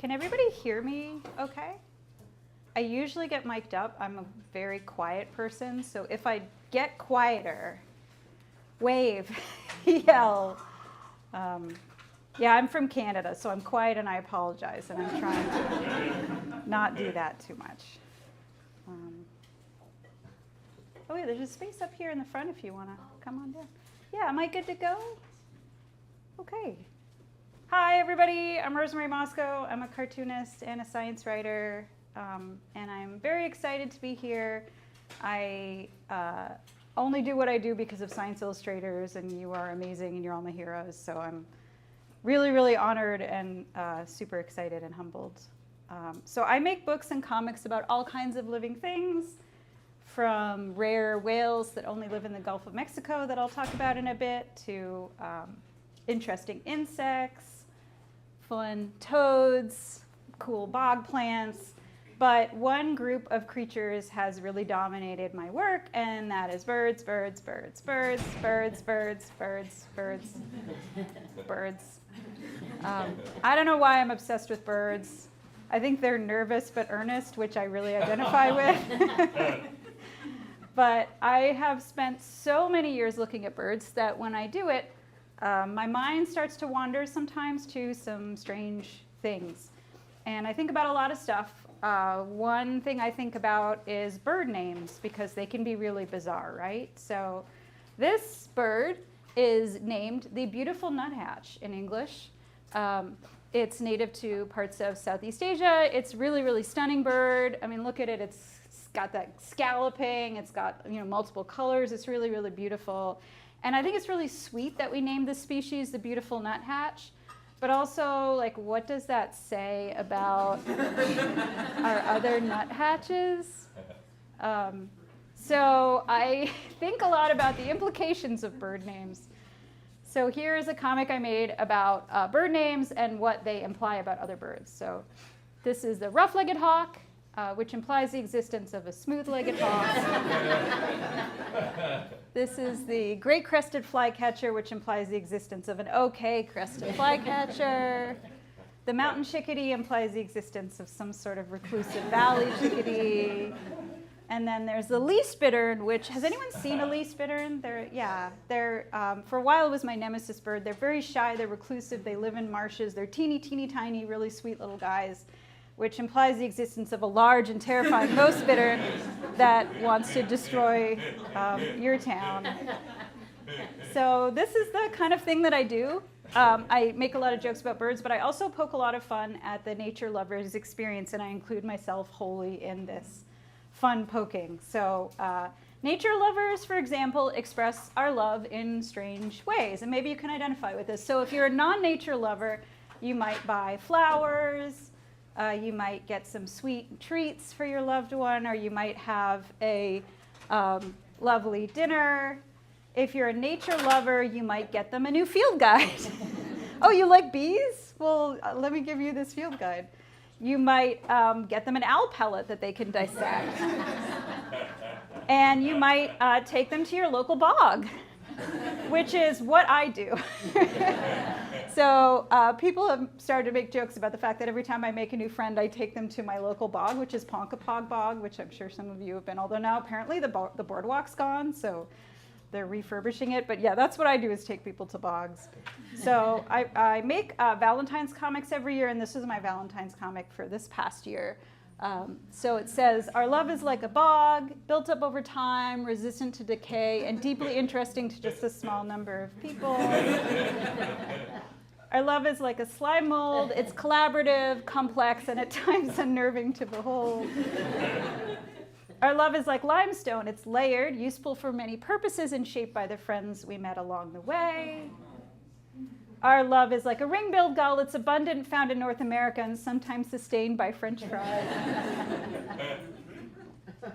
Can everybody hear me okay? I usually get mic'd up. I'm a very quiet person, so if I get quieter, wave, yell. Yeah, I'm from Canada, so I'm quiet and I apologize, and I'm trying to not do that too much. Oh, yeah, there's a space up here in the front if you want to come on down. Yeah, am I good to go? Okay. Hi, everybody. I'm Rosemary Mosco. I'm a cartoonist and a science writer, and I'm very excited to be here. I only do what I do because of Science Illustrators, and you are amazing, and you're all my heroes, so I'm really, really honored and super excited and humbled. So I make books and comics about all kinds of living things, from rare whales that only live in the Gulf of Mexico that I'll talk about in a bit, to interesting insects, fun toads, cool bog plants. But one group of creatures has really dominated my work, and that is birds, birds, birds, birds, birds, birds, birds, birds, birds. I don't know why I'm obsessed with birds. I think they're nervous but earnest, which I really identify with. But I have spent so many years looking at birds that when I do it, my mind starts to wander sometimes to some strange things. And I think about a lot of stuff. One thing I think about is bird names, because they can be really bizarre, right? So this bird is named the beautiful nuthatch in English. It's native to parts of Southeast Asia. It's really, really stunning bird. I mean, look at it. It's got that scalloping. It's got, you know, multiple colors. It's really, really beautiful. And I think it's really sweet that we named this species the beautiful nuthatch. But also, like, what does that say about our other nuthatches? So I think a lot about the implications of bird names. So here's a comic I made about bird names and what they imply about other birds. So this is the rough-legged hawk, which implies the existence of a smooth-legged hawk. This is the great-crested flycatcher, which implies the existence of an okay-crested flycatcher. The mountain chickadee implies the existence of some sort of reclusive valley chickadee. And then there's the least bittern, which, has anyone seen a least bittern? They're for a while it was my nemesis bird. They're very shy, they're reclusive, they live in marshes. They're teeny, teeny, tiny, really sweet little guys, which implies the existence of a large and terrifying most bittern that wants to destroy your town. So this is the kind of thing that I do. I make a lot of jokes about birds, but I also poke a lot of fun at the nature lovers experience, and I include myself wholly in this fun poking. So nature lovers, for example, express our love in strange ways, and maybe you can identify with this. So if you're a non-nature lover, you might buy flowers, you might get some sweet treats for your loved one, or you might have a lovely dinner. If you're a nature lover, you might get them a new field guide. Oh, you like bees? Well, let me give you this field guide. You might get them an owl pellet that they can dissect. And you might take them to your local bog, which is what I do. So people have started to make jokes about the fact that every time I make a new friend, I take them to my local bog, which is Ponkapog Bog, which I'm sure some of you have been, although now apparently the boardwalk's gone, so they're refurbishing it. But yeah, that's what I do, is take people to bogs. So I make Valentine's comics every year, and this is my Valentine's comic for this past year. So it says, our love is like a bog, built up over time, resistant to decay, and deeply interesting to just a small number of people. Our love is like a slime mold. It's collaborative, complex, and at times unnerving to behold. Our love is like limestone. It's layered, useful for many purposes, and shaped by the friends we met along the way. Our love is like a ring-billed gull. It's abundant, found in North America, and sometimes sustained by French fries.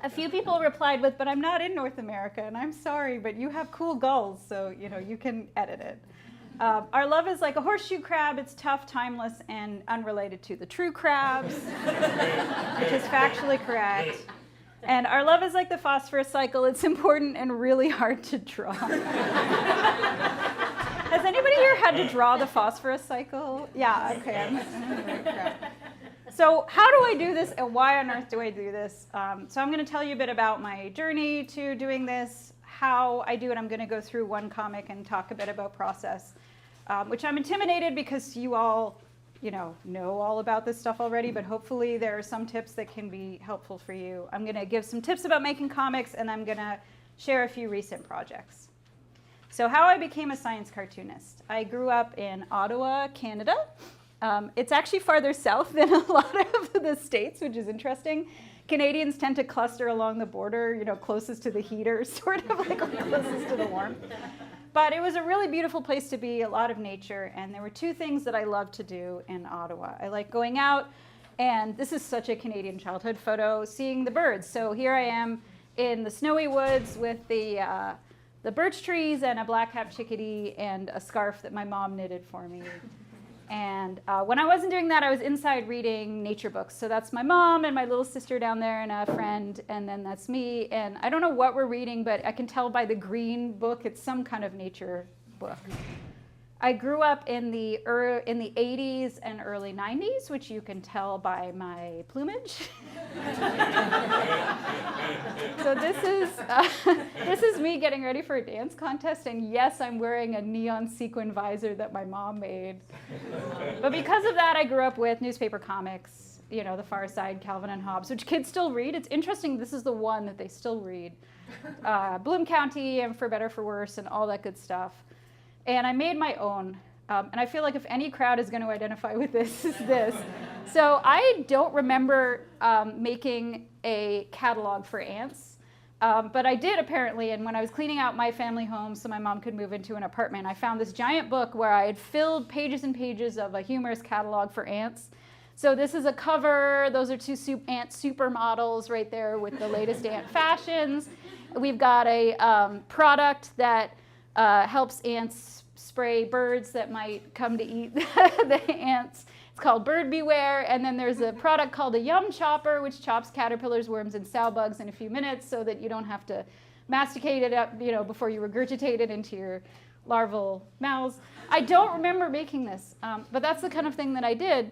A few people replied with, but I'm not in North America, and I'm sorry, but you have cool gulls, so you can edit it. Our love is like a horseshoe crab. It's tough, timeless, and unrelated to the true crabs, which is factually correct. And our love is like the phosphorus cycle. It's important and really hard to draw. Has anybody here had to draw the phosphorus cycle? Yeah, okay. I'm So how do I do this, and why on earth do I do this? So I'm going to tell you a bit about my journey to doing this, how I do it. I'm going to go through one comic and talk a bit about process, which I'm intimidated because you all, know all about this stuff already, but hopefully there are some tips that can be helpful for you. I'm going to give some tips about making comics, and I'm going to share a few recent projects. So how I became a science cartoonist. I grew up in Ottawa, Canada. It's actually farther south than a lot of the states, which is interesting. Canadians tend to cluster along the border, closest to the heater, sort of like closest to the warmth. But it was a really beautiful place to be, a lot of nature, and there were two things that I loved to do in Ottawa. I like going out, and this is such a Canadian childhood photo, seeing the birds. So here I am in the snowy woods with the birch trees and a black-capped chickadee and a scarf that my mom knitted for me. And when I wasn't doing that, I was inside reading nature books. So that's my mom and my little sister down there and a friend, and then that's me. And I don't know what we're reading, but I can tell by the green book, it's some kind of nature book. I grew up in the 80s and early 90s, which you can tell by my plumage. So this is me getting ready for a dance contest, and yes, I'm wearing a neon sequin visor that my mom made. But because of that, I grew up with newspaper comics, The Far Side, Calvin and Hobbes, which kids still read. It's interesting, this is the one that they still read. Bloom County and For Better For Worse and all that good stuff. And I made my own. And I feel like if any crowd is going to identify with this, is this. So I don't remember making a catalog for ants. But I did, apparently. And when I was cleaning out my family home so my mom could move into an apartment, I found this giant book where I had filled pages and pages of a humorous catalog for ants. So this is a cover. Those are two ant supermodels right there with the latest ant fashions. We've got a product that helps ants spray birds that might come to eat the ants. It's called Bird Beware. And then there's a product called a Yum Chopper, which chops caterpillars, worms, and sow bugs in a few minutes so that you don't have to masticate it up, before you regurgitate it into your larval mouths. I don't remember making this, but that's the kind of thing that I did.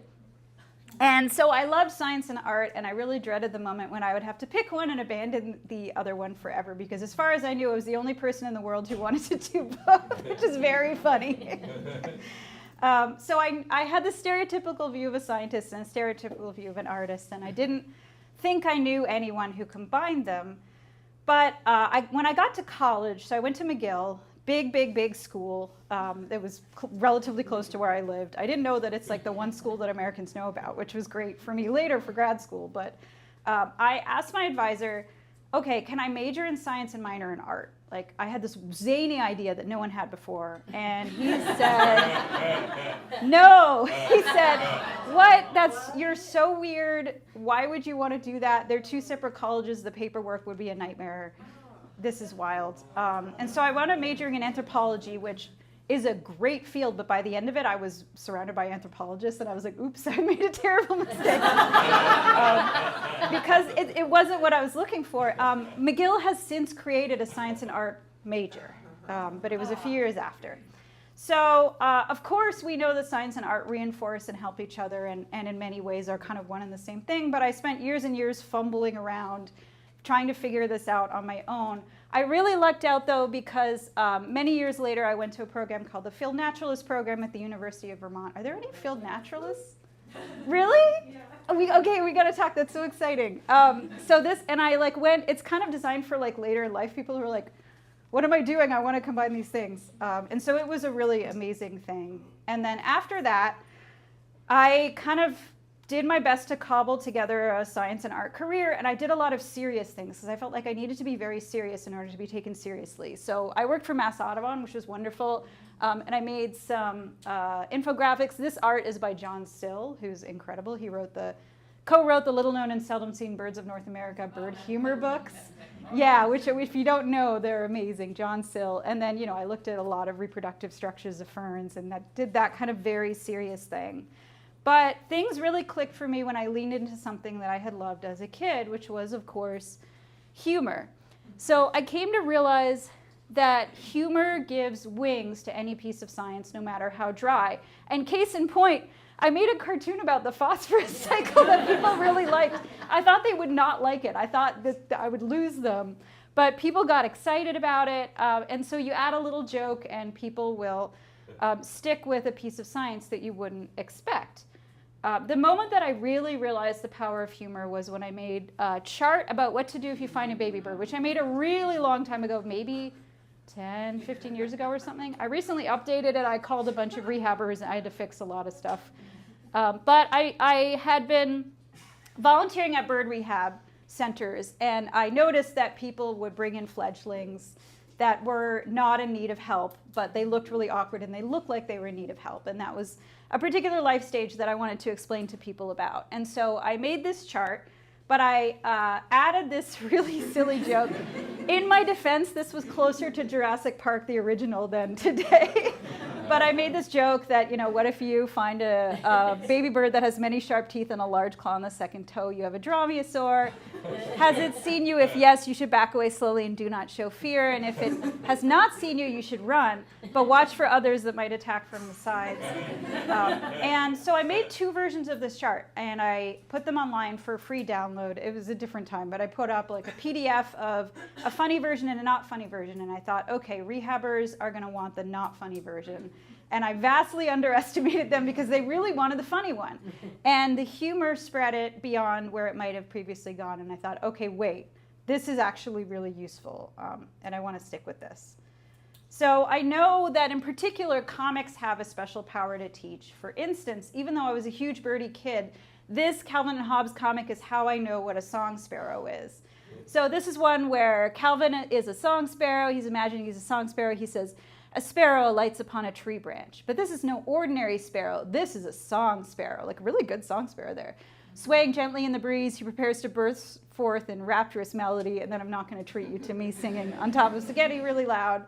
And so I loved science and art, and I really dreaded the moment when I would have to pick one and abandon the other one forever, because as far as I knew, I was the only person in the world who wanted to do both, which is very funny. So I had this stereotypical view of a scientist and a stereotypical view of an artist, and I didn't think I knew anyone who combined them. But when I got to college, so I went to McGill, big school that was relatively close to where I lived. I didn't know that it's like the one school that Americans know about, which was great for me later for grad school. But I asked my advisor, okay, can I major in science and minor in art? Like, I had this zany idea that no one had before. And he said, no. He said, what? You're so weird. Why would you want to do that? They're two separate colleges. The paperwork would be a nightmare. This is wild. And so I wound up majoring in anthropology, which is a great field, but by the end of it, I was surrounded by anthropologists, and I was like, oops, I made a terrible mistake. Because it wasn't what I was looking for. McGill has since created a science and art major, but it was a few years after. So, of course, we know that science and art reinforce and help each other, and in many ways are kind of one and the same thing, but I spent years and years fumbling around trying to figure this out on my own. I really lucked out, though, because many years later, I went to a program called the Field Naturalist Program at the University of Vermont. Are there any field naturalists? Really? Yeah. Okay, we got to talk. That's so exciting. So this, and I went, it's kind of designed for later in life people who are like, what am I doing? I want to combine these things. And so it was a really amazing thing. And then after that, I kind of did my best to cobble together a science and art career, and I did a lot of serious things because I felt like I needed to be very serious in order to be taken seriously. So I worked for Mass Audubon, which was wonderful, and I made some infographics. This art is by John Still, who's incredible. He co-wrote the little-known and seldom-seen Birds of North America bird humor books. Yeah, which if you don't know, they're amazing, John Still. And then, I looked at a lot of reproductive structures of ferns, and did that kind of very serious thing. But things really clicked for me when I leaned into something that I had loved as a kid, which was, of course, humor. So I came to realize that humor gives wings to any piece of science, no matter how dry. And case in point, I made a cartoon about the phosphorus cycle that people really liked. I thought they would not like it. I thought that I would lose them. But people got excited about it. And so you add a little joke and people will stick with a piece of science that you wouldn't expect. The moment that I really realized the power of humor was when I made a chart about what to do if you find a baby bird, which I made a really long time ago, maybe 10, 15 years ago or something. I recently updated it. I called a bunch of rehabbers and I had to fix a lot of stuff. But I had been volunteering at bird rehab centers, and I noticed that people would bring in fledglings that were not in need of help, but they looked really awkward and they looked like they were in need of help. And that was a particular life stage that I wanted to explain to people about. And so I made this chart, but I added this really silly joke. In my defense, this was closer to Jurassic Park, the original, than today. But I made this joke that, what if you find a baby bird that has many sharp teeth and a large claw on the second toe? You have a dromaeosaur. Has it seen you? If yes, you should back away slowly and do not show fear. And if it has not seen you, you should run. But watch for others that might attack from the sides. And so I made 2 versions of this chart, and I put them online for free download. It was a different time, but I put up like a PDF of a funny version and a not funny version. And I thought, okay, rehabbers are going to want the not funny version. And I vastly underestimated them because they really wanted the funny one. And the humor spread it beyond where it might have previously gone. And I thought, okay, wait, this is actually really useful, and I want to stick with this. So I know that in particular, comics have a special power to teach. For instance, even though I was a huge birdie kid, this Calvin and Hobbes comic is how I know what a song sparrow is. So this is one where Calvin is a song sparrow. He's imagining he's a song sparrow. He says, "A sparrow alights upon a tree branch." But this is no ordinary sparrow. This is a song sparrow, like a really good song sparrow there. Swaying gently in the breeze, he prepares to burst forth in rapturous melody, and then I'm not going to treat you to me singing on top of spaghetti really loud.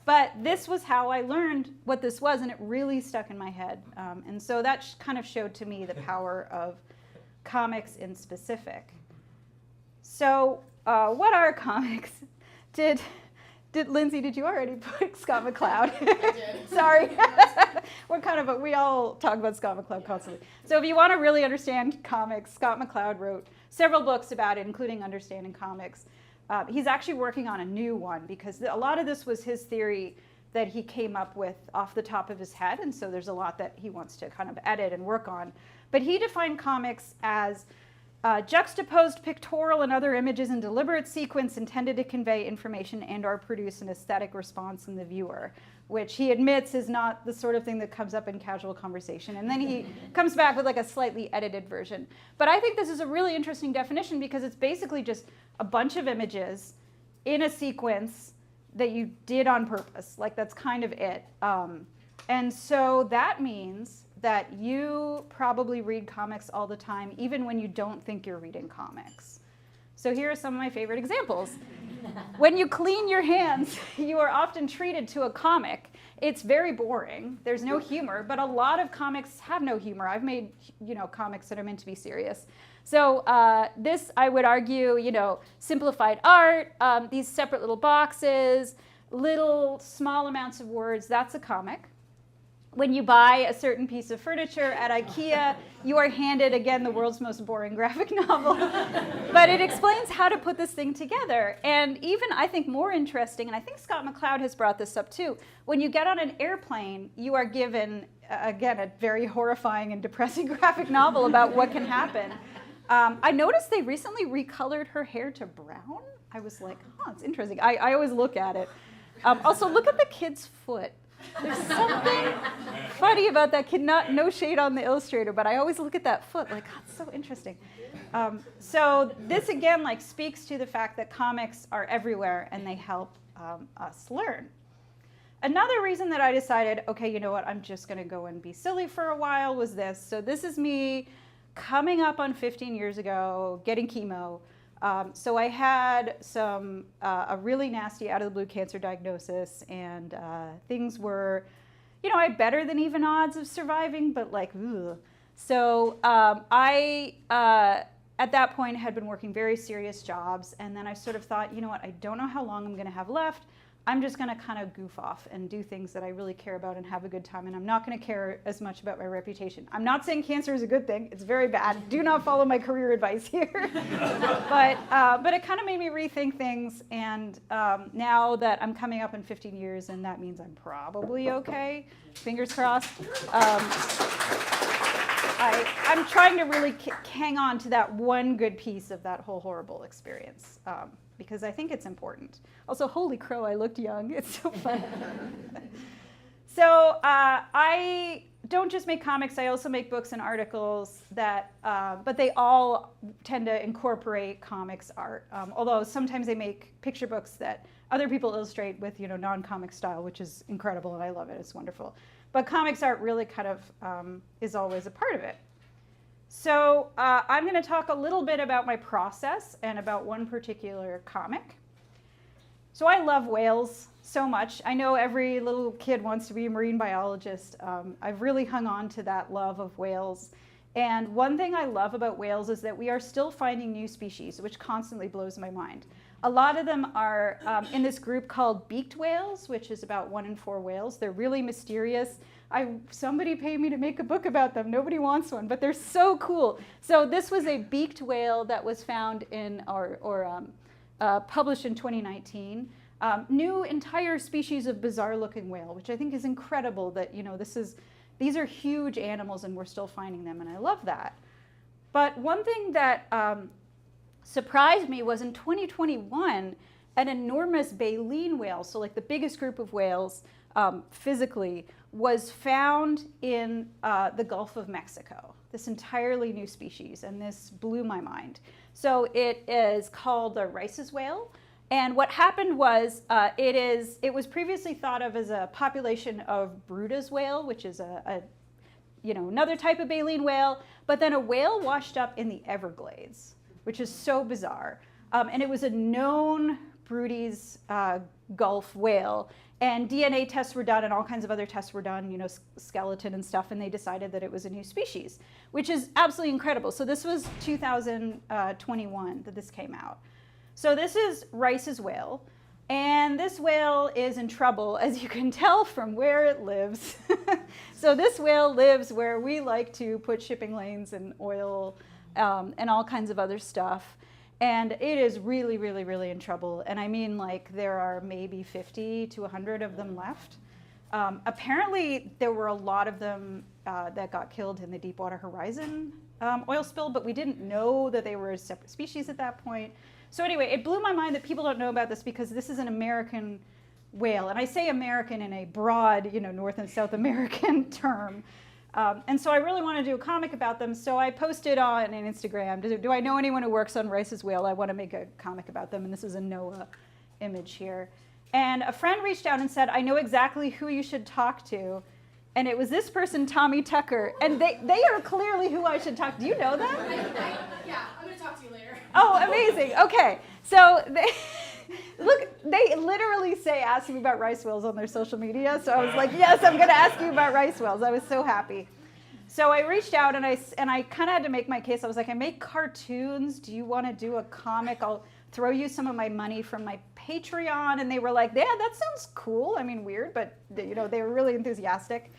But this was how I learned what this was, and it really stuck in my head. And so that kind of showed to me the power of comics in specific. So what are comics? Lindsay, did you already put Scott McCloud? I did. Sorry. We all talk about Scott McCloud constantly. So if you want to really understand comics, Scott McCloud wrote several books about it, including Understanding Comics. He's actually working on a new one because a lot of this was his theory that he came up with off the top of his head, and so there's a lot that he wants to kind of edit and work on. But he defined comics as juxtaposed pictorial and other images in deliberate sequence intended to convey information and or produce an aesthetic response in the viewer, which he admits is not the sort of thing that comes up in casual conversation. And then he comes back with like a slightly edited version. But I think this is a really interesting definition because it's basically just a bunch of images in a sequence that you did on purpose. Like that's kind of it. And so that means that you probably read comics all the time, even when you don't think you're reading comics. So here are some of my favorite examples. When you clean your hands, you are often treated to a comic. It's very boring. There's no humor, but a lot of comics have no humor. I've made, comics that are meant to be serious. So this, I would argue, simplified art, these separate little boxes, little small amounts of words, that's a comic. When you buy a certain piece of furniture at IKEA, you are handed, again, the world's most boring graphic novel. But it explains how to put this thing together. And even, I think, more interesting, and I think Scott McCloud has brought this up too, when you get on an airplane, you are given, again, a very horrifying and depressing graphic novel about what can happen. I noticed they recently recolored her hair to brown. I was like, it's interesting. I always look at it. Also, look at the kid's foot. There's something funny about that kid. No shade on the illustrator, but I always look at that foot like, it's so interesting. So this again speaks to the fact that comics are everywhere and they help us learn. Another reason that I decided, okay, you know what, I'm just going to go and be silly for a while was this. So this is me coming up on 15 years ago, getting chemo. So I had a really nasty out-of-the-blue cancer diagnosis, and things were, I had better than even odds of surviving, but ugh. So I, at that point, had been working very serious jobs, and then I sort of thought, you know what, I don't know how long I'm going to have left. I'm just going to kind of goof off and do things that I really care about and have a good time, and I'm not going to care as much about my reputation. I'm not saying cancer is a good thing. It's very bad. Do not follow my career advice here. But it kind of made me rethink things, and now that I'm coming up in 15 years, and that means I'm probably okay, fingers crossed, I'm trying to really hang on to that one good piece of that whole horrible experience, because I think it's important. Also, holy crow, I looked young. It's so fun. So I don't just make comics, I also make books and articles that, but they all tend to incorporate comics art. Although sometimes they make picture books that other people illustrate with, non-comic style, which is incredible, and I love it, it's wonderful. But comics art really kind of is always a part of it. So I'm going to talk a little bit about my process and about one particular comic. So I love whales so much. I know every little kid wants to be a marine biologist. I've really hung on to that love of whales. And one thing I love about whales is that we are still finding new species, which constantly blows my mind. A lot of them are in this group called beaked whales, which is about 1 in 4 whales. They're really mysterious. Somebody paid me to make a book about them. Nobody wants one, but they're so cool. So this was a beaked whale that was found in published in 2019. New entire species of bizarre-looking whale, which I think is incredible. That these are huge animals, and we're still finding them, and I love that. But one thing that surprised me was in 2021, an enormous baleen whale, so like the biggest group of whales physically, was found in the Gulf of Mexico. This entirely new species, and this blew my mind. So it is called the Rice's whale, and what happened was it was previously thought of as a population of Bruda's whale, which is another type of baleen whale, but then a whale washed up in the Everglades, which is so bizarre. And it was a known Brudy's Gulf whale, and DNA tests were done and all kinds of other tests were done, skeleton and stuff, and they decided that it was a new species, which is absolutely incredible. So this was 2021 that this came out. So this is Rice's whale, and this whale is in trouble, as you can tell from where it lives. So this whale lives where we like to put shipping lanes and oil and all kinds of other stuff. And it is really, really, really in trouble. And I mean, like, there are maybe 50 to 100 of them left. Apparently, there were a lot of them that got killed in the Deepwater Horizon oil spill, but we didn't know that they were a separate species at that point. So anyway, it blew my mind that people don't know about this, because this is an American whale. And I say American in a broad, North and South American term. And so I really want to do a comic about them, so I posted on Instagram, do I know anyone who works on Rice's whale? I want to make a comic about them, and this is a NOAA image here. And a friend reached out and said, I know exactly who you should talk to, and it was this person, Tommy Tucker, and they are clearly who I should talk to. Do you know them? Yeah, I'm going to talk to you later. Oh, amazing. Okay, so they literally say, ask me about rice whales on their social media. So I was like, yes, I'm going to ask you about rice whales. I was so happy. So I reached out, and I kind of had to make my case. I was like, I make cartoons. Do you want to do a comic? I'll throw you some of my money from my Patreon. And they were like, yeah, that sounds cool. I mean, weird, but they were really enthusiastic.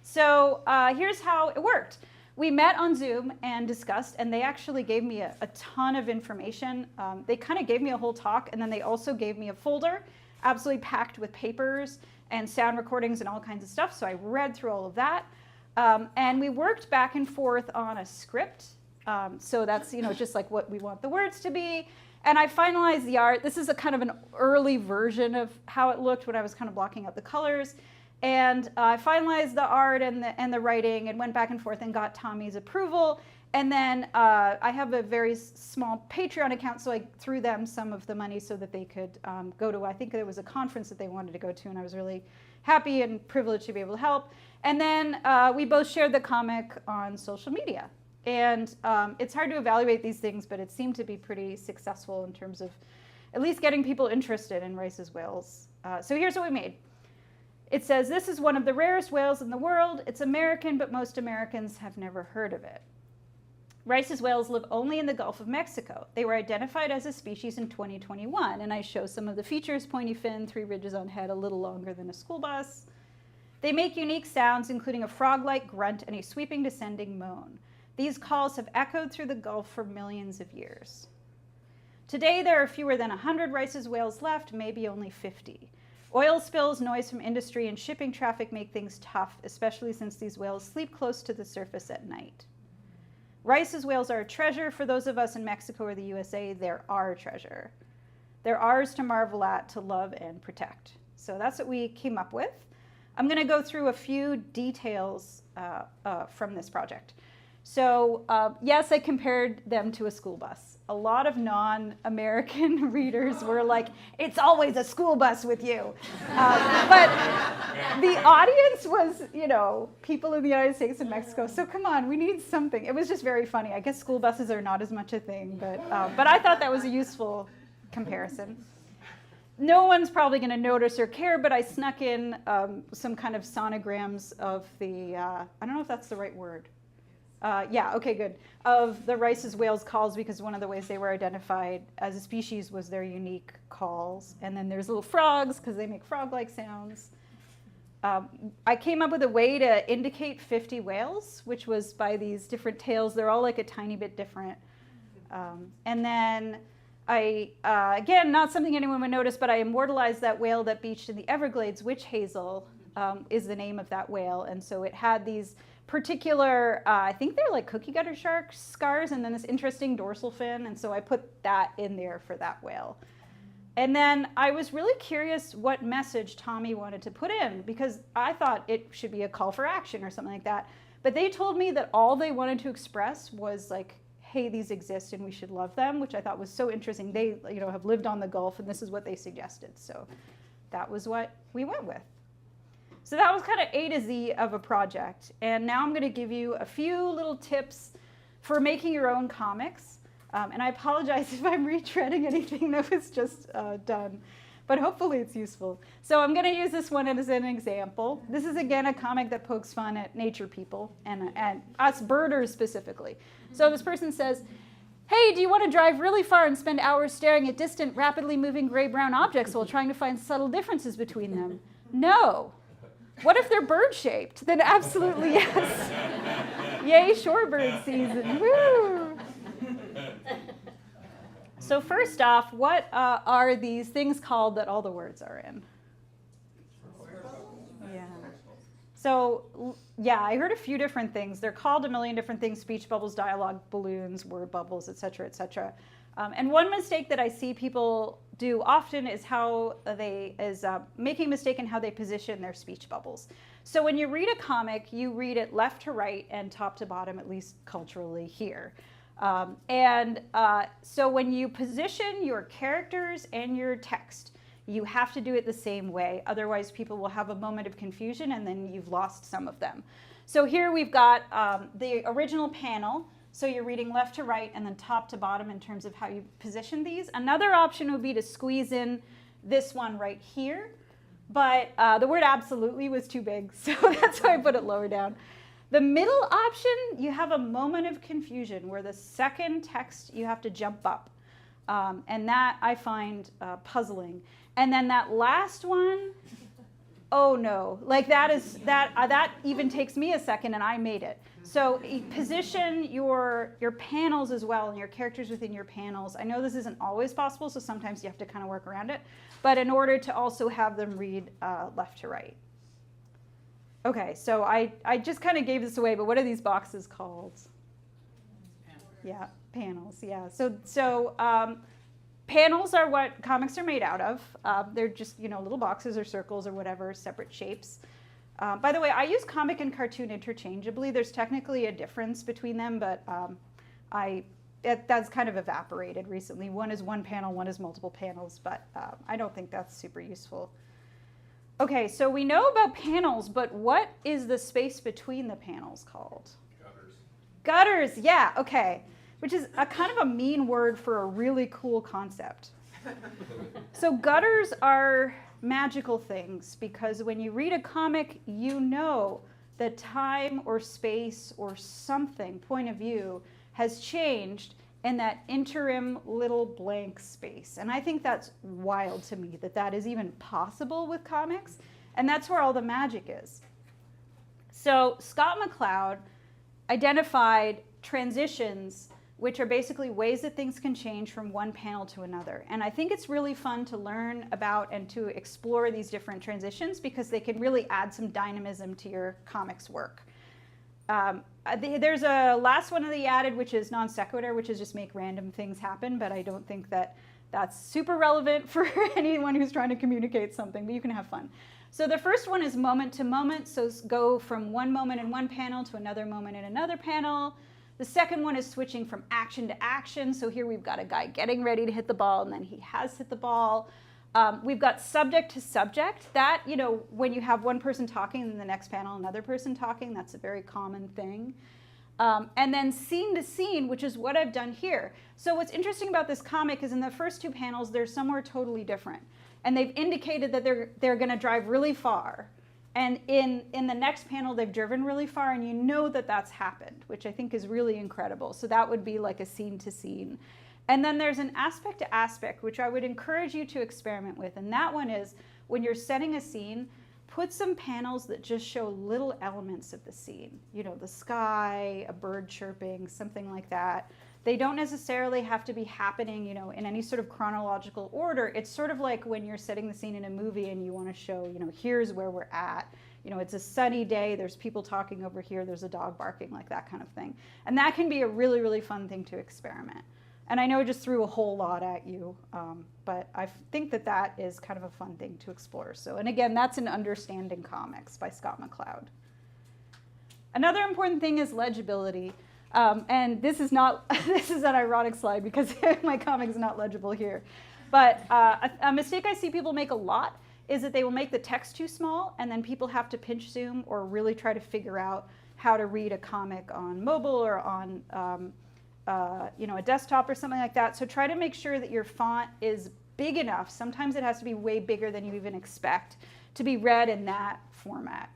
So here's how it worked. We met on Zoom and discussed, and they actually gave me a ton of information. They kind of gave me a whole talk, and then they also gave me a folder absolutely packed with papers and sound recordings and all kinds of stuff. So I read through all of that. And we worked back and forth on a script. So that's just like what we want the words to be. And I finalized the art. This is a kind of an early version of how it looked when I was kind of blocking out the colors. And I finalized the art and the writing, and went back and forth and got Tommy's approval. And then I have a very small Patreon account, so I threw them some of the money so that they could go to, I think there was a conference that they wanted to go to, and I was really happy and privileged to be able to help. And then we both shared the comic on social media. And it's hard to evaluate these things, but it seemed to be pretty successful in terms of at least getting people interested in Rice's whales. So here's what we made. It says, this is one of the rarest whales in the world. It's American, but most Americans have never heard of it. Rice's whales live only in the Gulf of Mexico. They were identified as a species in 2021, and I show some of the features: pointy fin, 3 ridges on head, a little longer than a school bus. They make unique sounds, including a frog-like grunt and a sweeping descending moan. These calls have echoed through the Gulf for millions of years. Today, there are fewer than 100 Rice's whales left, maybe only 50. Oil spills, noise from industry, and shipping traffic make things tough, especially since these whales sleep close to the surface at night. Rice's whales are a treasure. For those of us in Mexico or the USA, they're our treasure. They're ours to marvel at, to love, and protect. So that's what we came up with. I'm going to go through a few details from this project. So yes, I compared them to a school bus. A lot of non-American readers were like, it's always a school bus with you. But the audience was, you know, people in the United States and Mexico. So come on, we need something. It was just very funny. I guess school buses are not as much a thing, but I thought that was a useful comparison. No one's probably going to notice or care, but I snuck in some kind of sonograms of the, I don't know if that's the right word. Yeah, okay, good. Of the Rice's whales calls, because one of the ways they were identified as a species was their unique calls. And then there's little frogs, because they make frog-like sounds. I came up with a way to indicate 50 whales, which was by these different tails. They're all like a tiny bit different. And then I, again, not something anyone would notice, but I immortalized that whale that beached in the Everglades. Witch hazel is the name of that whale. And so it had these particular, I think they're like cookie cutter shark scars, and then this interesting dorsal fin, and so I put that in there for that whale. And then I was really curious what message Tommy wanted to put in, because I thought it should be a call for action or something like that. But they told me that all they wanted to express was like, hey, these exist and we should love them, which I thought was so interesting. They, you know, have lived on the Gulf, and this is what they suggested. So that was what we went with. So that was kind of A to Z of a project. And now I'm going to give you a few little tips for making your own comics. And I apologize if I'm retreading anything that was just done, but hopefully it's useful. So I'm going to use this one as an example. This is, again, a comic that pokes fun at nature people and us birders specifically. So this person says, hey, do you want to drive really far and spend hours staring at distant, rapidly moving gray-brown objects while trying to find subtle differences between them? No. What if they're bird-shaped? Then absolutely yes. Yay, shorebird season. Woo! So first off, what are these things called that all the words are in? Yeah. So yeah, I heard a few different things. They're called a million different things: speech bubbles, dialogue balloons, word bubbles, et cetera, et cetera. And one mistake that I see people do often is making a mistake in how they position their speech bubbles. So when you read a comic, you read it left to right and top to bottom, at least culturally here. So when you position your characters and your text, you have to do it the same way. Otherwise, people will have a moment of confusion, and then you've lost some of them. So here we've got the original panel. So you're reading left to right and then top to bottom in terms of how you position these. Another option would be to squeeze in this one right here. But the word absolutely was too big, so that's why I put it lower down. The middle option, you have a moment of confusion where the second text you have to jump up. And that I find puzzling. And then that last one, oh no, like that even takes me a second, and I made it. So position your panels as well, and your characters within your panels. I know this isn't always possible, so sometimes you have to kind of work around it, but in order to also have them read left to right. Okay, so I just kind of gave this away, but what are these boxes called? Yeah, panels, yeah. So panels are what comics are made out of. They're just, you know, little boxes or circles or whatever, separate shapes. By the way, I use comic and cartoon interchangeably. There's technically a difference between them, but that's kind of evaporated recently. One is one panel, one is multiple panels, but I don't think that's super useful. Okay, so we know about panels, but what is the space between the panels called? Gutters. Gutters, yeah, okay. Which is a kind of a mean word for a really cool concept. So gutters are magical things, because when you read a comic, you know that time or space or something, point of view, has changed in that interim little blank space. And I think that's wild to me, that that is even possible with comics. And that's where all the magic is. So Scott McCloud identified transitions, which are basically ways that things can change from one panel to another. And I think it's really fun to learn about and to explore these different transitions because they can really add some dynamism to your comics work. There's a last one that he added, which is non sequitur, which is just make random things happen, but I don't think that that's super relevant for anyone who's trying to communicate something, but you can have fun. So the first one is moment to moment, so go from one moment in one panel to another moment in another panel. The second one is switching from action to action, so here we've got a guy getting ready to hit the ball, and then he has hit the ball. We've got subject to subject. That, you know, when you have one person talking and the next panel another person talking, that's a very common thing. And then scene to scene, which is what I've done here. So what's interesting about this comic is in the first two panels, they're somewhere totally different. And they've indicated that they're going to drive really far. And in the next panel, they've driven really far, and you know that that's happened, which I think is really incredible. So that would be like a scene to scene. And then there's an aspect to aspect, which I would encourage you to experiment with. And that one is when you're setting a scene, put some panels that just show little elements of the scene. You know, the sky, a bird chirping, something like that. They don't necessarily have to be happening, you know, in any sort of chronological order. It's sort of like when you're setting the scene in a movie and you want to show, you know, here's where we're at. You know, it's a sunny day, there's people talking over here, there's a dog barking, like that kind of thing. And that can be a really, really fun thing to experiment. And I know I just threw a whole lot at you, but I think that that is kind of a fun thing to explore. So, and again, that's in Understanding Comics by Scott McCloud. Another important thing is legibility. And this is not, this is an ironic slide because my comic is not legible here. But a mistake I see people make a lot is that they will make the text too small, and then people have to pinch zoom or really try to figure out how to read a comic on mobile or on you know, a desktop or something like that. So try to make sure that your font is big enough. Sometimes it has to be way bigger than you even expect to be read in that format.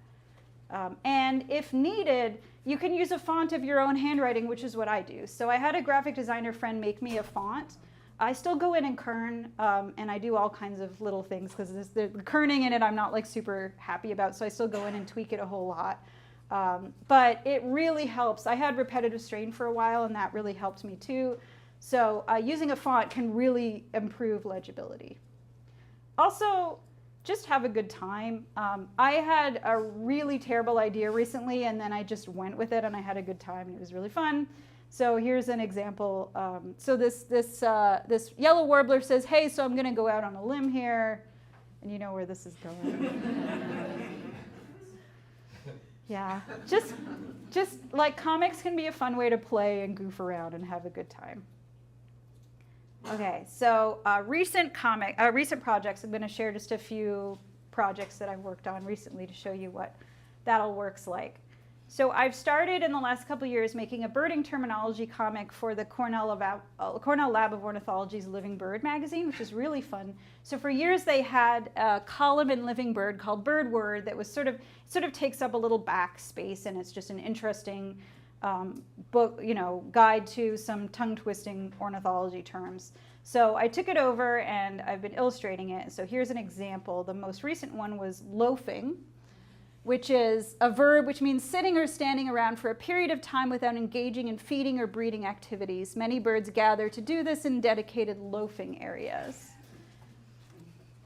And if needed, you can use a font of your own handwriting, which is what I do. So I had a graphic designer friend make me a font. I still go in and kern, and I do all kinds of little things because the kerning in it I'm not like super happy about, so I still go in and tweak it a whole lot. But it really helps. I had repetitive strain for a while, and that really helped me too. So using a font can really improve legibility. Also, just have a good time. I had a really terrible idea recently, and then I just went with it, and I had a good time, and it was really fun. So here's an example. So this yellow warbler says, "Hey, so I'm going to go out on a limb here," and you know where this is going. Yeah, just like comics can be a fun way to play and goof around and have a good time. Okay, so recent projects. I'm going to share just a few projects that I've worked on recently to show you what that all works like. So I've started in the last couple of years making a birding terminology comic for the Cornell Lab of Ornithology's Living Bird magazine, which is really fun. So for years they had a column in Living Bird called Bird Word that was sort of takes up a little backspace, and it's just an interesting book, you know, guide to some tongue-twisting ornithology terms. So I took it over and I've been illustrating it. So here's an example. The most recent one was loafing, which is a verb which means sitting or standing around for a period of time without engaging in feeding or breeding activities. Many birds gather to do this in dedicated loafing areas.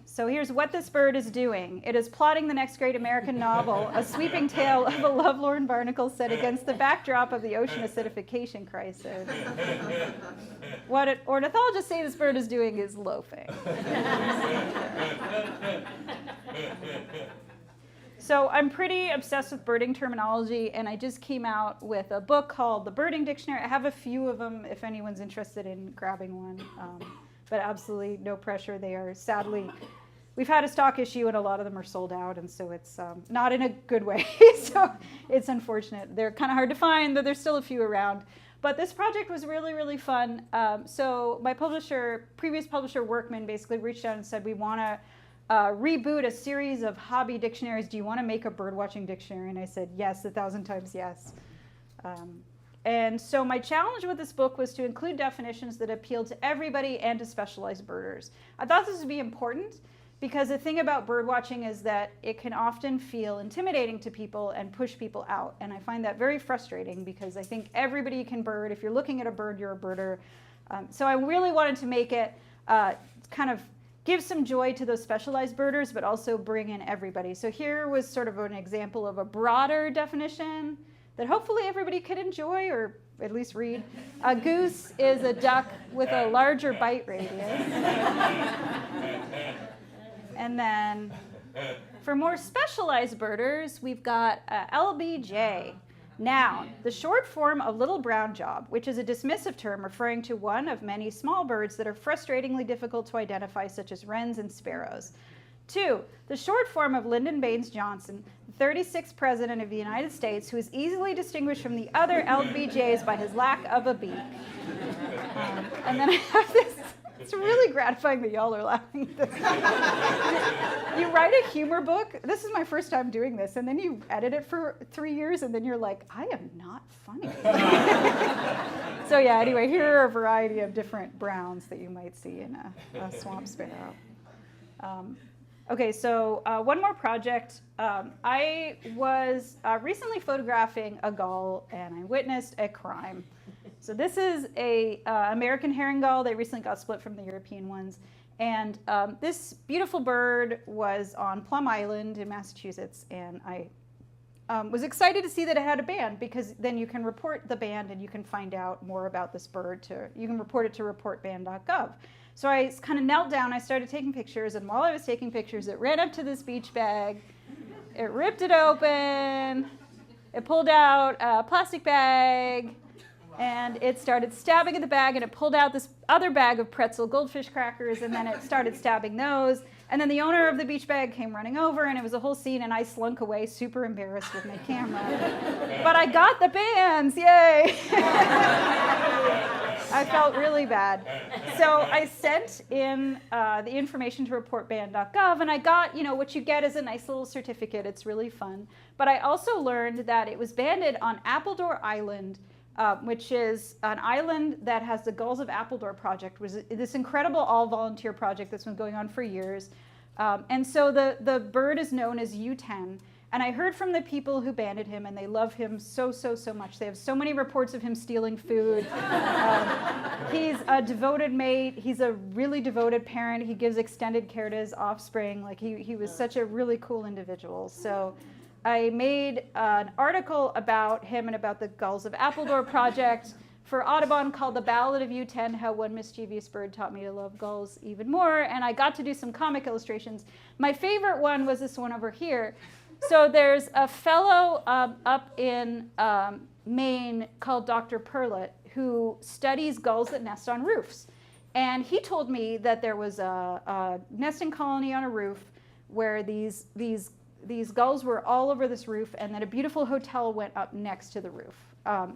So here's what this bird is doing. It is plotting the next great American novel, a sweeping tale of a lovelorn barnacle set against the backdrop of the ocean acidification crisis. What ornithologists say this bird is doing is loafing. So I'm pretty obsessed with birding terminology, and I just came out with a book called The Birding Dictionary. I have a few of them if anyone's interested in grabbing one, but absolutely no pressure. They are sadly, we've had a stock issue and a lot of them are sold out, and so it's not in a good way. So it's unfortunate. They're kind of hard to find, but there's still a few around. But this project was really, really fun. So my previous publisher Workman basically reached out and said, we want to reboot a series of hobby dictionaries. Do you want to make a birdwatching dictionary? And I said, yes, 1,000 times yes. And so my challenge with this book was to include definitions that appealed to everybody and to specialized birders. I thought this would be important because the thing about bird watching is that it can often feel intimidating to people and push people out. And I find that very frustrating because I think everybody can bird. If you're looking at a bird, you're a birder. So I really wanted to make it kind of give some joy to those specialized birders, but also bring in everybody. So here was sort of an example of a broader definition that hopefully everybody could enjoy or at least read. A goose is a duck with a larger bite radius. And then for more specialized birders, we've got LBJ, noun, the short form of little brown job, which is a dismissive term referring to one of many small birds that are frustratingly difficult to identify, such as wrens and sparrows. 2, the short form of Lyndon Baines Johnson, the 36th President of the United States, who is easily distinguished from the other LBJs by his lack of a beak. And then I have this. It's really gratifying that y'all are laughing at this. You write a humor book. This is my first time doing this. And then you edit it for 3 years, and then you're like, I am not funny. So yeah, anyway, here are a variety of different browns that you might see in a swamp sparrow. Okay, so one more project. I was recently photographing a gull, and I witnessed a crime. So this is a American herring gull. They recently got split from the European ones. And this beautiful bird was on Plum Island in Massachusetts. And I was excited to see that it had a band, because then you can report the band and you can find out more about this bird. You can report it to reportband.gov. So I kind of knelt down, I started taking pictures, and while I was taking pictures, it ran up to this beach bag, it ripped it open, it pulled out a plastic bag, and it started stabbing at the bag, and it pulled out this other bag of pretzel goldfish crackers, and then it started stabbing those. And then the owner of the beach bag came running over, and it was a whole scene, and I slunk away super embarrassed with my camera. But I got the bands, yay! I felt really bad. So I sent in the information to reportband.gov, and I got, what you get is a nice little certificate. It's really fun. But I also learned that it was banded on Appledore Island, which is an island that has the Gulls of Appledore project, which is this incredible all-volunteer project that's been going on for years. And so the bird is known as U10. And I heard from the people who banded him, and they love him so, so, so much. They have so many reports of him stealing food. He's a devoted mate. He's a really devoted parent. He gives extended care to his offspring. Like he was such a really cool individual. So I made an article about him and about the Gulls of Appledore project for Audubon called The Ballad of U10, How One Mischievous Bird Taught Me to Love Gulls Even More. And I got to do some comic illustrations. My favorite one was this one over here. So there's a fellow up in Maine called Dr. Perlett who studies gulls that nest on roofs. And he told me that there was a nesting colony on a roof where these gulls were all over this roof, and that a beautiful hotel went up next to the roof,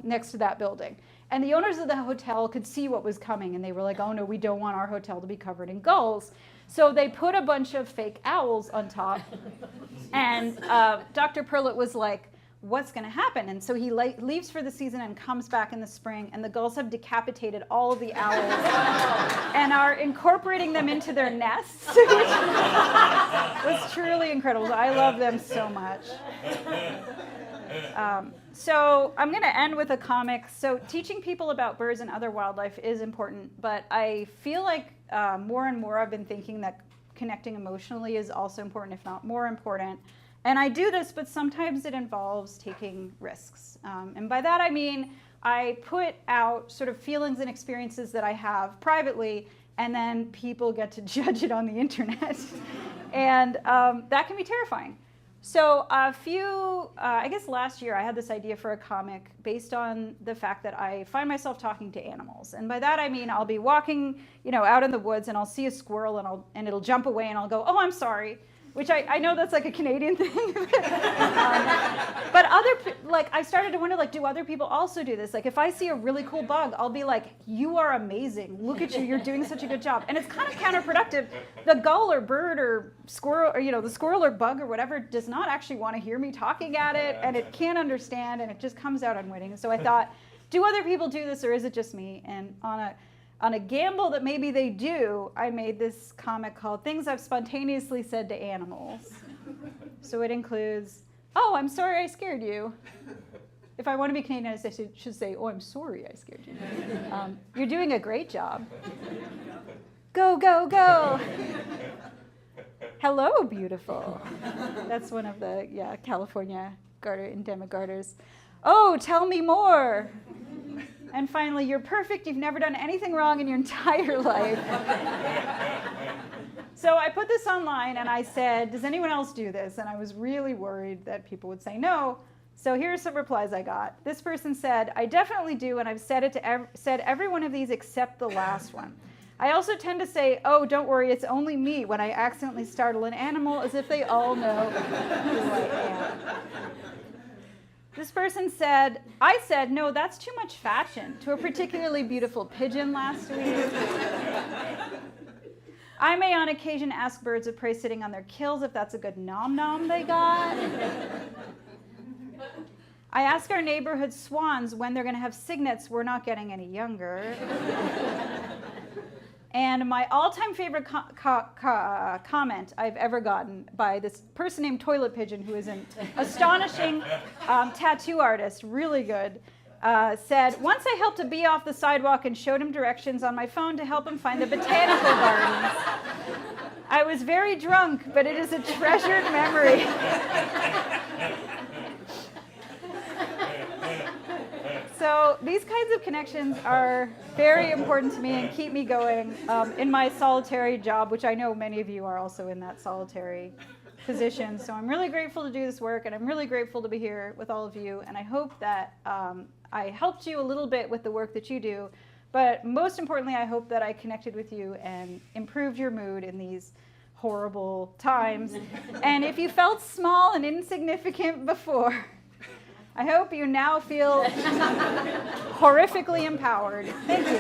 next to that building. And the owners of the hotel could see what was coming, and they were like, oh no, we don't want our hotel to be covered in gulls. So they put a bunch of fake owls on top. And Dr. Perlett was like, what's going to happen? And so he leaves for the season and comes back in the spring, and the gulls have decapitated all of the owls and are incorporating them into their nests, which was truly incredible. I love them so much. So I'm going to end with a comic. So teaching people about birds and other wildlife is important, but I feel like more and more I've been thinking that connecting emotionally is also important, if not more important. And I do this, but sometimes it involves taking risks. And by that I mean I put out sort of feelings and experiences that I have privately, and then people get to judge it on the internet. And that can be terrifying. So I guess last year I had this idea for a comic based on the fact that I find myself talking to animals. And by that I mean I'll be walking, out in the woods, and I'll see a squirrel, and it'll jump away, and I'll go, oh, I'm sorry. Which I know that's like a Canadian thing. But I started to wonder, do other people also do this? Like if I see a really cool bug, I'll be like, you are amazing. Look at you, you're doing such a good job. And it's kind of counterproductive. The gull or bird or squirrel, or the squirrel or bug or whatever does not actually want to hear me talking at it, and it can't understand, and it just comes out unwitting. And so I thought, do other people do this or is it just me? And on a gamble that maybe they do, I made this comic called Things I've Spontaneously Said to Animals. So it includes, oh, I'm sorry I scared you. If I want to be Canadian, I should say, oh, I'm sorry I scared you. You're doing a great job. Go, go, go. Hello, beautiful. That's one of the, California endemic garters. Oh, tell me more. And finally, you're perfect. You've never done anything wrong in your entire life. So I put this online and I said, does anyone else do this? And I was really worried that people would say no. So here's some replies I got. This person said, I definitely do, and I've said every one of these except the last one. I also tend to say, oh, don't worry, it's only me when I accidentally startle an animal, as if they all know who I am. This person said, I said, no, that's too much fashion, to a particularly beautiful pigeon last week. I may on occasion ask birds of prey sitting on their kills if that's a good nom-nom they got. I ask our neighborhood swans when they're going to have cygnets. We're not getting any younger. And my all-time favorite comment I've ever gotten by this person named Toilet Pigeon, who is an astonishing tattoo artist, really good, said, once I helped a bee off the sidewalk and showed him directions on my phone to help him find the botanical gardens. I was very drunk, but it is a treasured memory. So these kinds of connections are very important to me and keep me going in my solitary job, which I know many of you are also in that solitary position. So I'm really grateful to do this work, and I'm really grateful to be here with all of you. And I hope that I helped you a little bit with the work that you do. But most importantly, I hope that I connected with you and improved your mood in these horrible times. And if you felt small and insignificant before, I hope you now feel horrifically empowered. Thank you.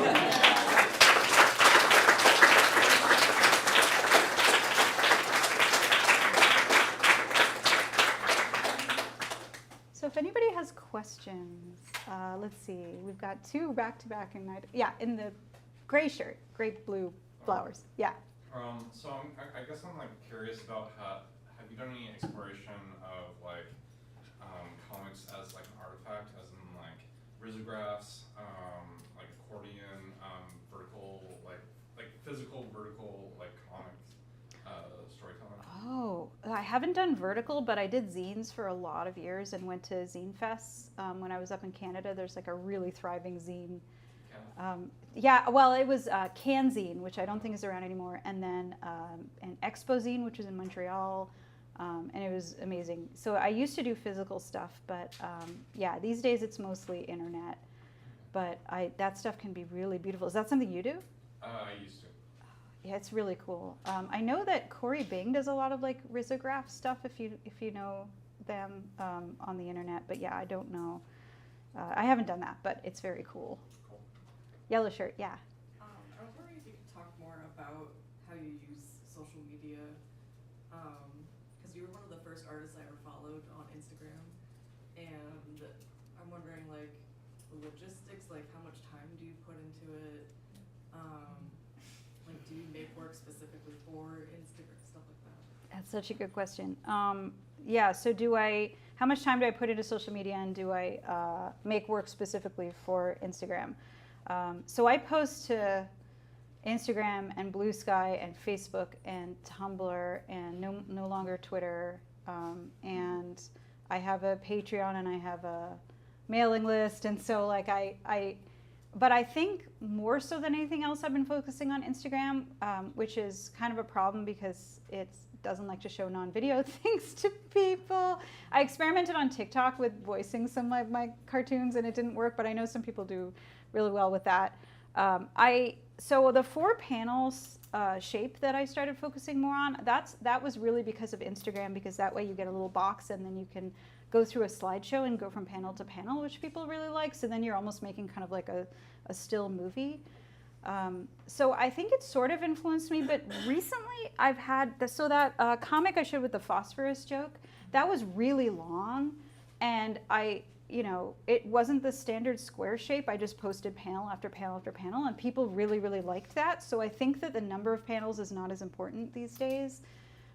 So if anybody has questions, let's see. We've got two back-to-back in the gray shirt, gray blue flowers. Yeah. So I guess I'm like curious about have you done any exploration of like comics as like an artifact, as in like risographs, like accordion, vertical, like physical vertical like comics, storytelling? Oh, I haven't done vertical, but I did zines for a lot of years and went to zine fests when I was up in Canada. There's like a really thriving zine. It was Canzine, which I don't think is around anymore, and then an Expozine, which is in Montreal. And it was amazing. So I used to do physical stuff, but these days it's mostly internet. But that stuff can be really beautiful. Is that something you do? I used to. Yeah, it's really cool. I know that Corey Bing does a lot of like risograph stuff if you know them on the internet. But yeah, I don't know. I haven't done that, but it's very cool. Cool. Yellow shirt, yeah. I was wondering if you could talk more about how you use social media. Because you were one of the first artists I ever followed on Instagram, and I'm wondering like the logistics, like how much time do you put into it? Like, do you make work specifically for Instagram, stuff like that? That's such a good question. So how much time do I put into social media, and do I make work specifically for Instagram? So I post to Instagram and Blue Sky and Facebook and Tumblr and no longer Twitter. And I have a Patreon and I have a mailing list. And so like but I think more so than anything else, I've been focusing on Instagram, which is kind of a problem because it doesn't like to show non-video things to people. I experimented on TikTok with voicing some of my cartoons and it didn't work, but I know some people do really well with that. So the 4 panels shape that I started focusing more on, that was really because of Instagram, because that way you get a little box and then you can go through a slideshow and go from panel to panel, which people really like. So then you're almost making kind of like a still movie. So I think it sort of influenced me, but recently I've had, that comic I showed with the phosphorus joke, that was really long. And you know, it wasn't the standard square shape. I just posted panel after panel after panel, and people really, really liked that. So I think that the number of panels is not as important these days.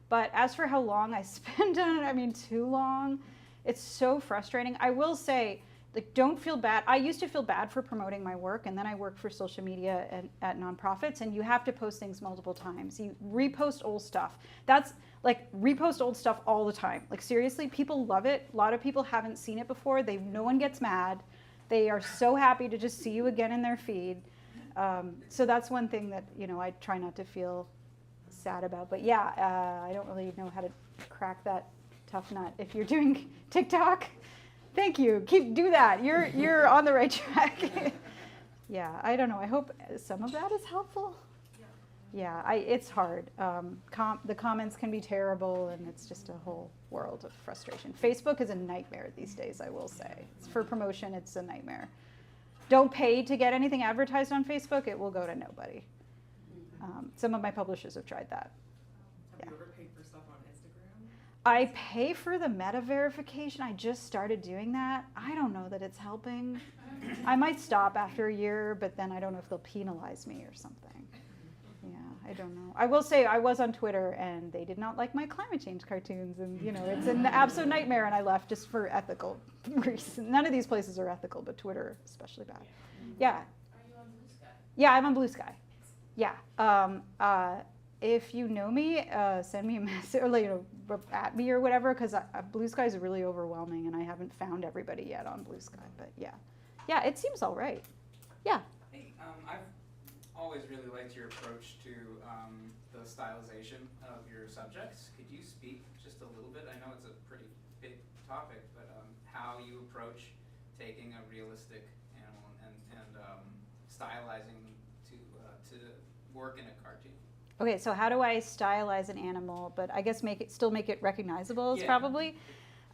But as for how long I spend on it, I mean, too long. It's so frustrating. I will say, like, don't feel bad. I used to feel bad for promoting my work, and then I worked for social media at nonprofits, and you have to post things multiple times. You repost old stuff. That's like, repost old stuff all the time. Like, seriously, people love it. A lot of people haven't seen it before. No one gets mad. They are so happy to just see you again in their feed. So that's one thing that, you know, I try not to feel sad about. But yeah, I don't really know how to crack that tough nut. If you're doing TikTok, thank you. Do that. You're on the right track. Yeah, I don't know. I hope some of that is helpful. Yeah, it's hard. The comments can be terrible, and it's just a whole world of frustration. Facebook is a nightmare these days, I will say. For promotion, it's a nightmare. Don't pay to get anything advertised on Facebook. It will go to nobody. Some of my publishers have tried that. Have you ever paid for stuff on Instagram? I pay for the meta verification. I just started doing that. I don't know that it's helping. I might stop after a year, but then I don't know if they'll penalize me or something. Yeah, I don't know. I will say I was on Twitter, and they did not like my climate change cartoons, and you know, it's an absolute nightmare, and I left just for ethical reasons. None of these places are ethical, but Twitter especially bad. Yeah. Are you on Blue Sky? Yeah, I'm on Blue Sky. Yeah. If you know me, send me a message, or, you know, at me or whatever, because Blue Sky is really overwhelming, and I haven't found everybody yet on Blue Sky. But yeah, it seems all right. Yeah. Hey, I've always really liked your approach to the stylization of your subjects. Could you speak just a little bit? I know it's a pretty big topic, but how you approach taking a realistic animal and stylizing them to work in a cartoon. Okay, so how do I stylize an animal, but I guess still make it recognizable is probably?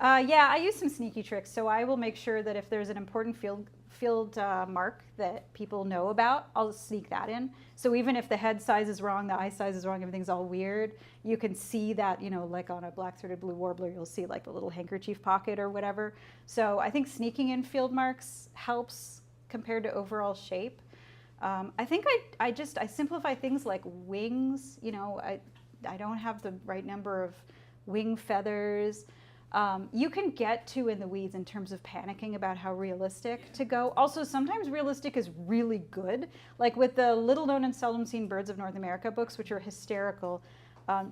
Yeah, I use some sneaky tricks. So I will make sure that if there's an important field mark that people know about, I'll sneak that in. So even if the head size is wrong, the eye size is wrong, everything's all weird, you can see that, you know, like on a black-throated blue warbler, you'll see like the little handkerchief pocket or whatever. So I think sneaking in field marks helps compared to overall shape. I think I simplify things like wings. You know, I don't have the right number of wing feathers. You can get too in the weeds in terms of panicking about how realistic to go. Also, sometimes realistic is really good. Like with the Little Known and Seldom Seen Birds of North America books, which are hysterical,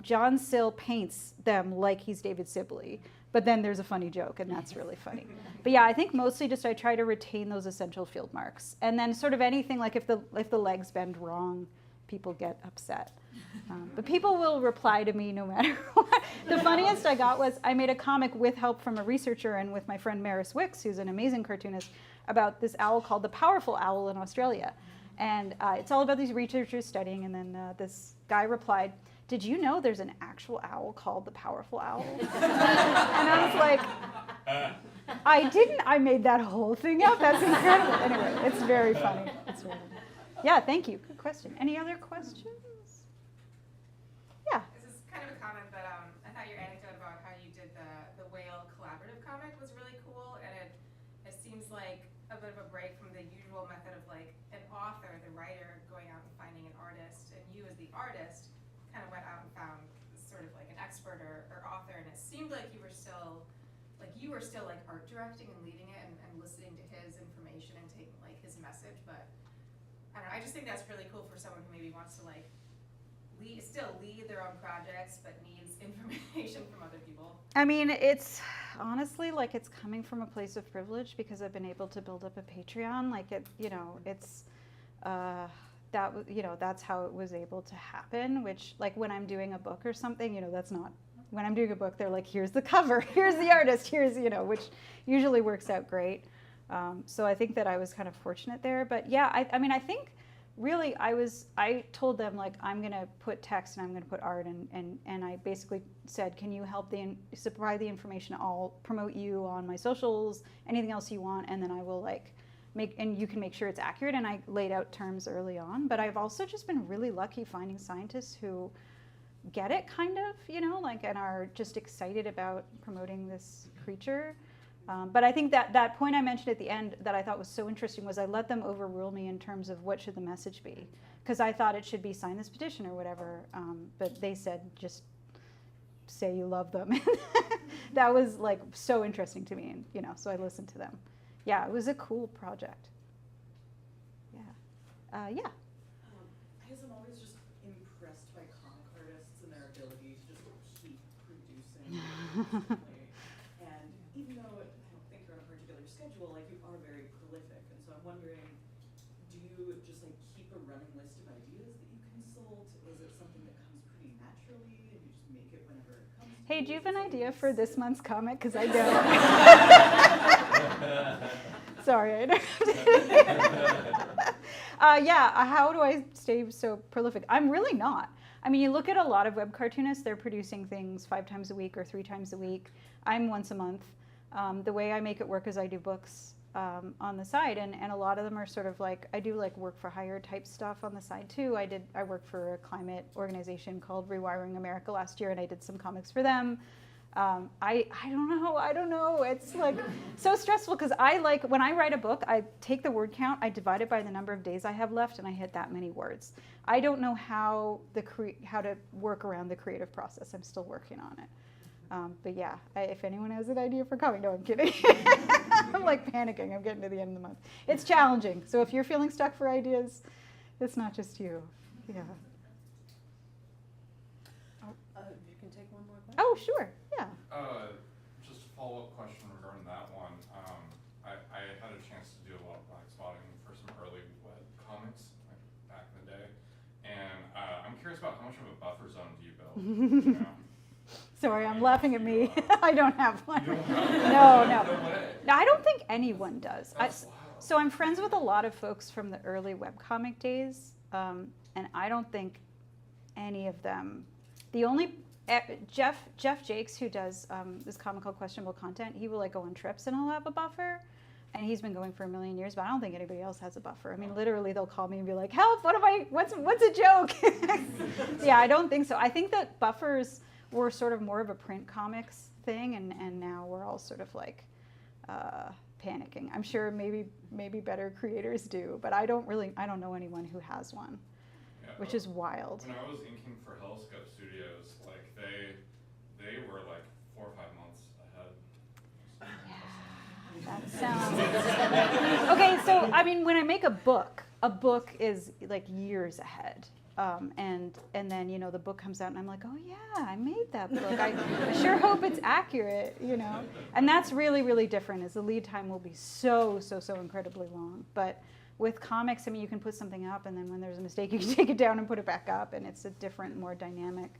John Sill paints them like he's David Sibley. But then there's a funny joke, and that's really funny. But yeah, I think mostly just I try to retain those essential field marks. And then sort of anything, like if the legs bend wrong, people get upset. But people will reply to me no matter what. The funniest I got was I made a comic with help from a researcher and with my friend Maris Wicks, who's an amazing cartoonist, about this owl called the powerful owl in Australia. And it's all about these researchers studying, and then this guy replied, "Did you know there's an actual owl called the powerful owl?" And I was like, I didn't. I made that whole thing up. That's incredible. Anyway, it's very funny. Yeah, thank you. Good question. Any other questions? Yeah. This is kind of a comment, but I thought your anecdote about how you did the whale collaborative comic was really cool, and it seems like a bit of a break from the usual method of like an author, the writer, going out and finding an artist, and you as the artist kind of went out and found sort of like an expert or author, and it seemed like you were still like art directing and leading it and listening to his information and taking like his message. But I don't know, I just think that's really cool for someone who maybe wants to like still lead their own projects but needs information from other people. I mean, it's honestly like it's coming from a place of privilege because I've been able to build up a Patreon. Like it, you know, it's that's how it was able to happen. Which, like, when I'm doing a book or something, you know, that's not. When I'm doing a book, they're like, here's the cover, here's the artist, here's, you know, which usually works out great. So I think that I was kind of fortunate there. But yeah, I mean, I think really I told them, like, I'm going to put text and I'm going to put art, and I basically said, can you help supply the information? I'll promote you on my socials, anything else you want, and then I will like and you can make sure it's accurate. And I laid out terms early on. But I've also just been really lucky finding scientists who get it, kind of, you know, like, and are just excited about promoting this creature. But I think that point I mentioned at the end that I thought was so interesting was I let them overrule me in terms of what should the message be. Because I thought it should be sign this petition or whatever. But they said just say you love them. That was like so interesting to me. And, you know, so I listened to them. Yeah, it was a cool project. Yeah. Yeah. I guess I'm always just impressed by comic artists and their ability to just keep producing constantly. And even though I don't think you're on a particular schedule, like you are very prolific. And so I'm wondering, do you just like keep a running list of ideas that you consult? Is it something that comes pretty naturally and you just make it whenever it comes to Hey, you? do you have Is an it idea something for you this sit- month's comic? Because I don't. Sorry, I interrupted. Yeah, how do I stay so prolific? I'm really not. I mean, you look at a lot of web cartoonists, they're producing things 5 times a week or 3 times a week. I'm once a month. The way I make it work is I do books on the side, and a lot of them are sort of like, I do like work for hire type stuff on the side too. I worked for a climate organization called Rewiring America last year, and I did some comics for them. I don't know. It's like so stressful because when I write a book, I take the word count, I divide it by the number of days I have left, and I hit that many words. I don't know how to work around the creative process. I'm still working on it. But yeah, if anyone has an idea for comic, no, I'm kidding. I'm like panicking. I'm getting to the end of the month. It's challenging. So if you're feeling stuck for ideas, it's not just you. Yeah. You can take one more question. Oh, sure. Yeah. Just a follow-up question regarding that one. I had a chance to do a lot of black spotting for some early web comics, like back in the day, and I'm curious about how much of a buffer zone do you build? You know? Sorry, I'm laughing at me. I don't have one. You don't have No, one? no. No way. No, I don't think anyone does. That's wild. So I'm friends with a lot of folks from the early webcomic days, and I don't think any of them. The only Jeff Jakes, who does this comic called Questionable Content, he will like go on trips and he'll have a buffer, and he's been going for a million years. But I don't think anybody else has a buffer. I mean, literally, they'll call me and be like, "Help! What's a joke?" Yeah, I don't think so. I think that buffers were sort of more of a print comics thing, and now we're all sort of like panicking. I'm sure maybe better creators do, but I don't know anyone who has one, Yeah, which is wild. When I was inking for Hellscope Studios, like they were like 4 or 5 months ahead. That sounds okay. So I mean, when I make a book is like years ahead. And then, you know, the book comes out and I'm like, oh yeah, I made that book. I sure hope it's accurate, you know. And that's really, really different, is the lead time will be so incredibly long. But with comics, I mean, you can put something up and then when there's a mistake, you can take it down and put it back up, and it's a different, more dynamic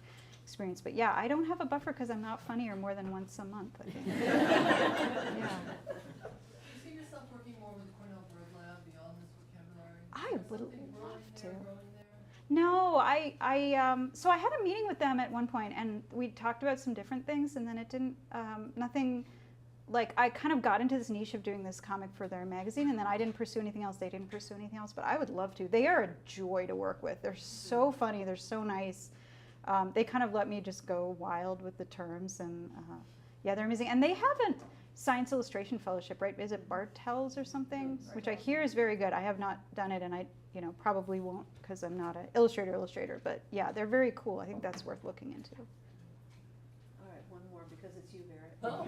experience. But yeah, I don't have a buffer because I'm not funnier more than once a month, I think. Yeah. Do you see yourself working more with Cornell Bird Lab beyond this vocabulary? I Is there would something love growing to. there, growing there? No, so I had a meeting with them at one point, and we talked about some different things, and then it didn't, nothing, like I kind of got into this niche of doing this comic for their magazine, and then I didn't pursue anything else, they didn't pursue anything else, but I would love to. They are a joy to work with. They're so funny, they're so nice. They kind of let me just go wild with the terms, and yeah, they're amazing. And they have a Science Illustration Fellowship, right? Is it Bartels or something? Which I hear is very good. I have not done it, and I probably won't because I'm not an illustrator, but yeah, they're very cool. I think that's worth looking into. All right, one more because it's you, Barrett. Oh.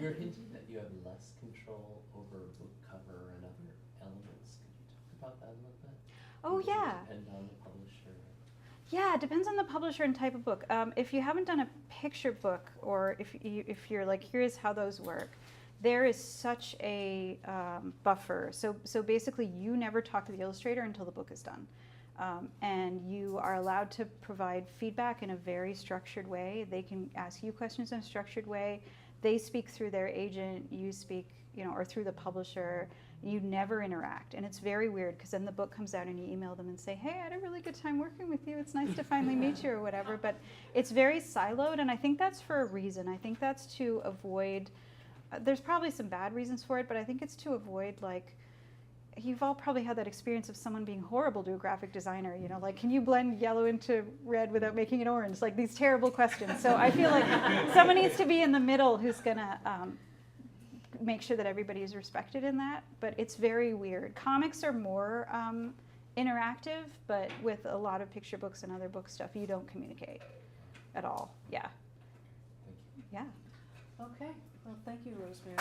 You're hinting that you have less control over book cover and other elements. Could you talk about that a little bit? Oh, Does it yeah. depend on the publisher? Yeah, it depends on the publisher and type of book. If you haven't done a picture book, or if you're like, here's how those work, there is such a buffer. So basically, you never talk to the illustrator until the book is done. And you are allowed to provide feedback in a very structured way. They can ask you questions in a structured way. They speak through their agent, you speak, or through the publisher. You never interact. And it's very weird because then the book comes out and you email them and say, hey, I had a really good time working with you. It's nice to finally meet you or whatever. But it's very siloed, and I think that's for a reason. I think that's to avoid, there's probably some bad reasons for it, but I think it's to avoid, like, you've all probably had that experience of someone being horrible to a graphic designer, like, can you blend yellow into red without making it orange? Like, these terrible questions. So I feel like someone needs to be in the middle who's gonna make sure that everybody is respected in that, but it's very weird. Comics are more interactive, but with a lot of picture books and other book stuff, you don't communicate at all. Yeah. Thank you. Yeah. Okay, well, thank you, Rosemary.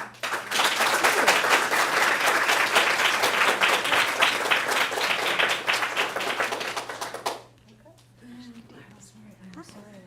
Hi.